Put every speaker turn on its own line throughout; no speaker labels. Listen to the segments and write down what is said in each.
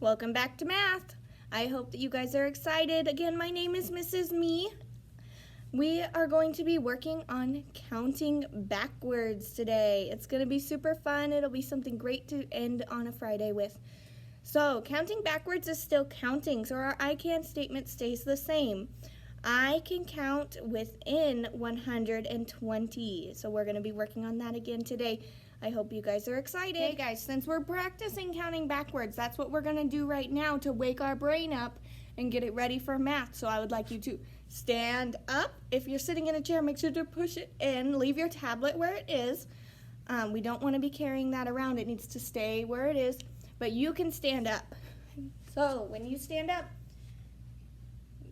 Welcome back to math. I hope that you guys are excited. Again, my name is Mrs. Me. We are going to be working on counting backwards today. It's going to be super fun. It'll be something great to end on a Friday with. So, counting backwards is still counting, so our I can statement stays the same. I can count within 120. So we're going to be working on that again today. I hope you guys are excited. Hey guys, since we're practicing counting backwards, that's what we're going to do right now to wake our brain up and get it ready for math. So I would like you to stand up. If you're sitting in a chair, make sure to push it in. Leave your tablet where it is. We don't want to be carrying that around. It needs to stay where it is. But you can stand up. So when you stand up,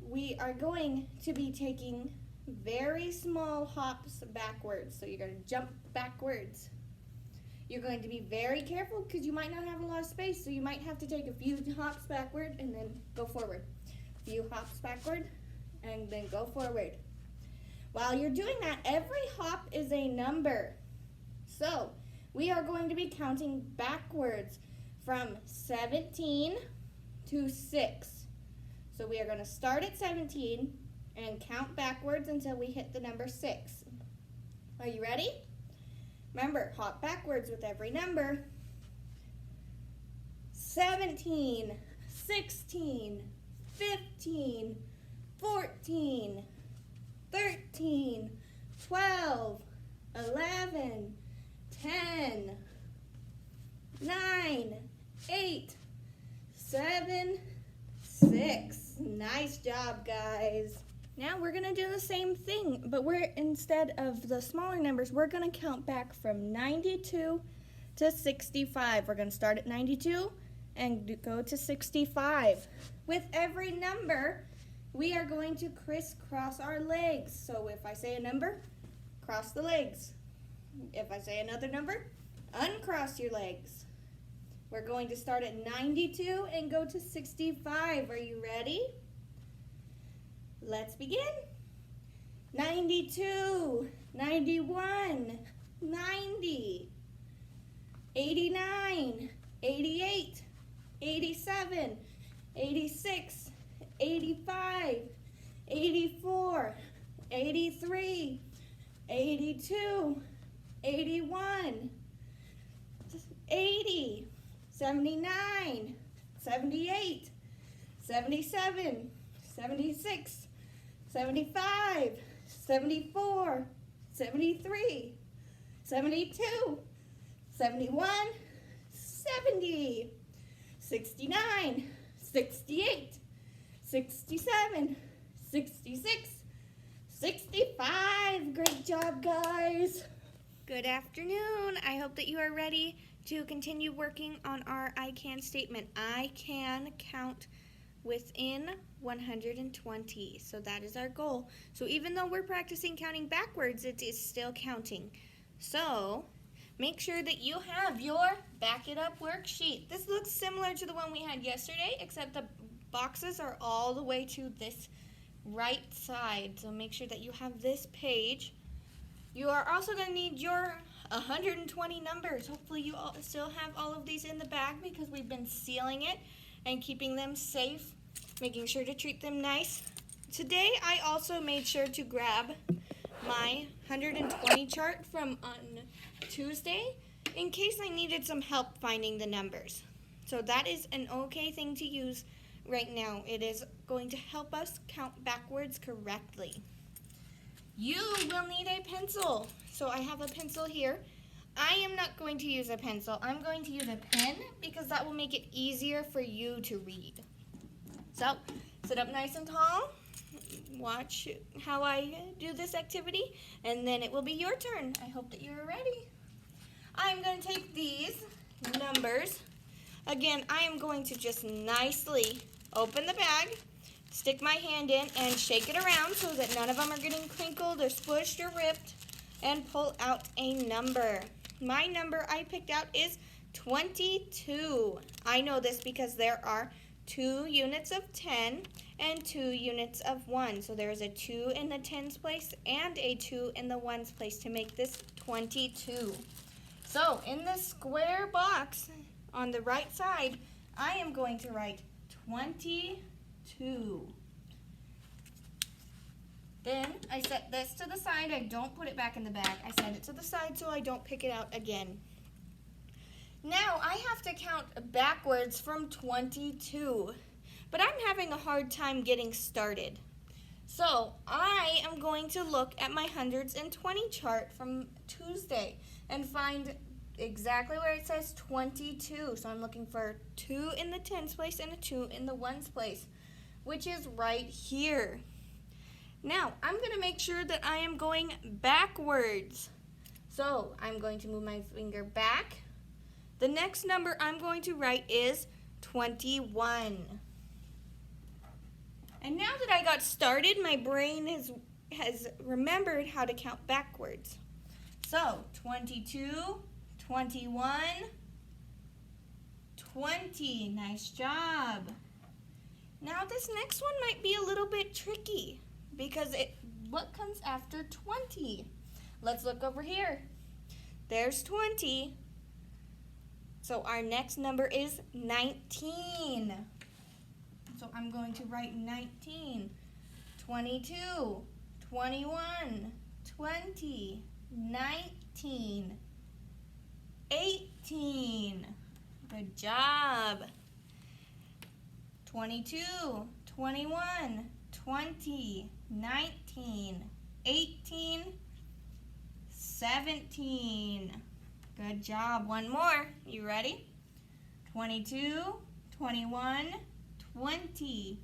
we are going to be taking very small hops backwards. So you're going to jump backwards. You're going to be very careful because you might not have a lot of space, so you might have to take a few hops backward and then go forward. A few hops backward and then go forward. While you're doing that, every hop is a number. So we are going to be counting backwards from 17 to 6. So we are going to start at 17 and count backwards until we hit the number 6. Are you ready? Remember, hop backwards with every number. 17, 16, 15, 14, 13, 12, 11, 10, 9, 8, 7, 6. Nice job, guys. Now we're going to do the same thing, but instead of the smaller numbers, we're going to count back from 92 to 65. We're going to start at 92 and go to 65. With every number, we are going to crisscross our legs. So if I say a number, cross the legs. If I say another number, uncross your legs. We're going to start at 92 and go to 65. Are you ready? Let's begin. 92, 91, 90, 89, 88, 87, 86, 85, 84, 83, 82, 81, 80, 79, 78, 77, 76, 75, 74, 73, 72, 71, 70, 69, 68, 67, 66, 65. Great job, guys. Good afternoon. I hope that you are ready to continue working on our I can statement. I can count within 120. So that is our goal. So even though we're practicing counting backwards, it is still counting. So make sure that you have your Back It Up worksheet. This looks similar to the one we had yesterday, except the boxes are all the way to this right side. So make sure that you have this page. You are also going to need your 120 numbers. Hopefully you all still have all of these in the bag because we've been sealing it and keeping them safe, making sure to treat them nice. Today I also made sure to grab my 120 chart from on Tuesday in case I needed some help finding the numbers. So that is an okay thing to use right now. It is going to help us count backwards correctly. You will need a pencil. So I have a pencil here. I am not going to use a pencil. I'm going to use a pen because that will make it easier for you to read. So sit up nice and tall. Watch how I do this activity, and then it will be your turn. I hope that you're ready. I'm going to take these numbers. Again, I am going to just nicely open the bag, stick my hand in, and shake it around so that none of them are getting crinkled or squished or ripped, and pull out a number. My number I picked out is 22. I know this because there are 2 units of 10 and 2 units of 1. So there is a 2 in the tens place and a 2 in the ones place to make this 22. So in this square box on the right side, I am going to write 22. Then I set this to the side. I don't put it back in the bag. I set it to the side so I don't pick it out again. Now I have to count backwards from 22, but I'm having a hard time getting started. So I am going to look at my hundreds and 20 chart from Tuesday and find exactly where it says 22. So I'm looking for 2 in the tens place and a 2 in the ones place, which is right here. Now I'm going to make sure that I am going backwards. So I'm going to move my finger back. The next number I'm going to write is 21. And now that I got started, my brain has remembered how to count backwards. So 22, 21, 20. Nice job. Now this next one might be a little bit tricky because what comes after 20? Let's look over here. There's 20. So our next number is 19. So I'm going to write 19, 22, 21, 20, 19, 18. Good job. 22, 21, 20, 19, 18, 17. Good job. One more. You ready? 22, 21, 20,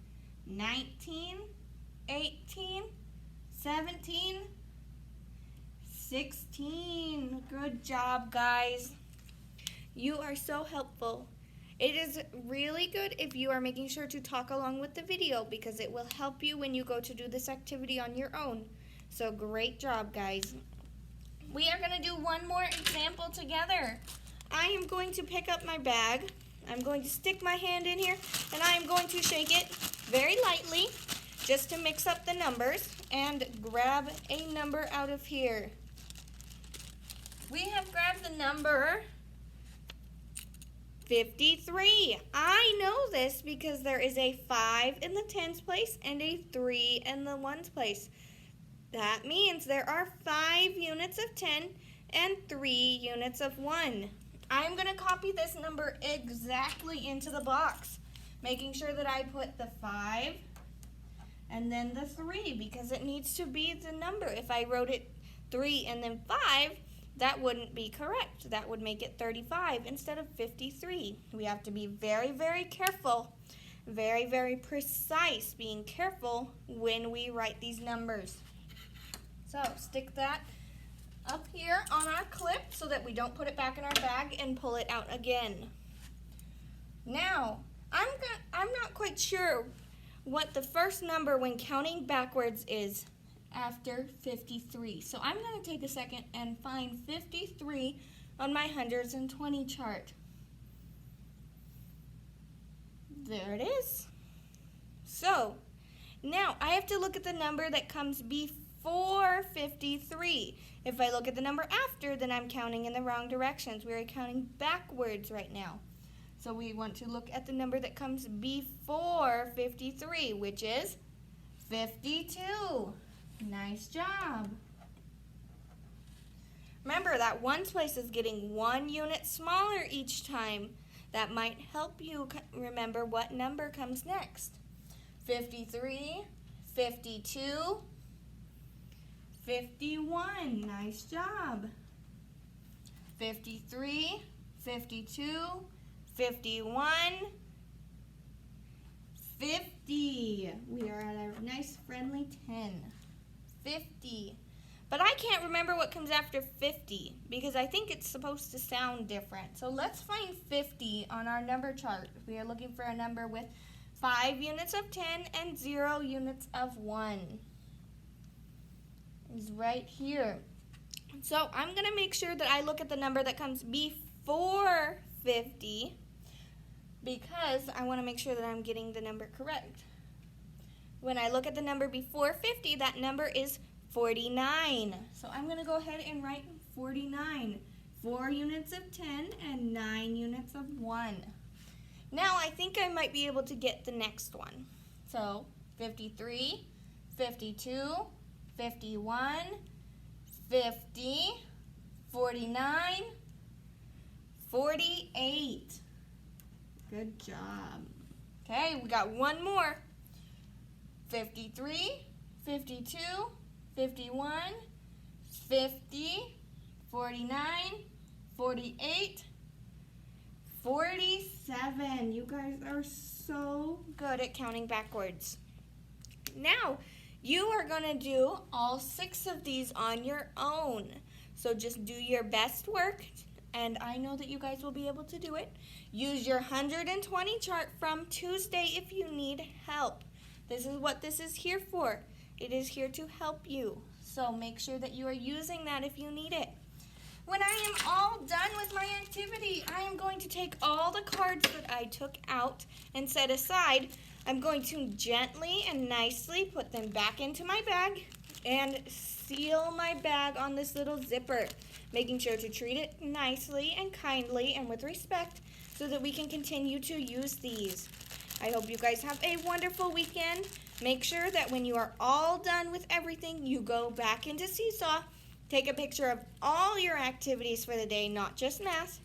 19, 18, 17, 16. Good job, guys. You are so helpful. It is really good if you are making sure to talk along with the video because it will help you when you go to do this activity on your own. So great job, guys. We are going to do one more example together. I am going to pick up my bag. I'm going to stick my hand in here and I am going to shake it very lightly just to mix up the numbers and grab a number out of here. We have grabbed the number 53. I know this because there is a 5 in the tens place and a 3 in the ones place. That means there are 5 units of 10 and 3 units of 1. I'm going to copy this number exactly into the box, making sure that I put the 5 and then the 3 because it needs to be the number. If I wrote it 3 and then 5, that wouldn't be correct. That would make it 35 instead of 53. We have to be very, very careful, very, very precise, being careful when we write these numbers. So stick that up here on our clip so that we don't put it back in our bag and pull it out again. Now, I'm not quite sure what the first number when counting backwards is after 53. So I'm going to take a second and find 53 on my hundreds and 20 chart. There it is. So, now I have to look at the number that comes before 53. If I look at the number after, then I'm counting in the wrong directions. We are counting backwards right now. So we want to look at the number that comes before 53, which is 52. Nice job. Remember that ones place is getting 1 unit smaller each time. That might help you remember what number comes next. 53, 52, 51. Nice job. 53, 52, 51, 50. We are at a nice friendly 10. 50. But I can't remember what comes after 50 because I think it's supposed to sound different. So let's find 50 on our number chart. We are looking for a number with 5 units of 10 and 0 units of 1. It's right here. So I'm going to make sure that I look at the number that comes before 50 because I want to make sure that I'm getting the number correct. When I look at the number before 50, that number is 49. So I'm going to go ahead and write 49. 4 units of 10 and 9 units of 1. Now I think I might be able to get the next one. So 53, 52, 51, 50, 49, 48.
Good job.
Okay, we got one more. 53, 52, 51, 50, 49, 48,
47. You guys are so
good at counting backwards. Now, you are going to do all 6 of these on your own. So just do your best work, and I know that you guys will be able to do it. Use your 120 chart from Tuesday if you need help. This is what this is here for. It is here to help you. So make sure that you are using that if you need it. When I am all done with my activity, I am going to take all the cards that I took out and set aside. I'm going to gently and nicely put them back into my bag and seal my bag on this little zipper, making sure to treat it nicely and kindly and with respect so that we can continue to use these. I hope you guys have a wonderful weekend. Make sure that when you are all done with everything, you go back into Seesaw, take a picture of all your activities for the day, not just math,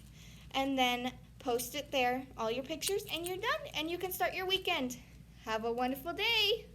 and then post it there, all your pictures, and you're done, and you can start your weekend. Have a wonderful day.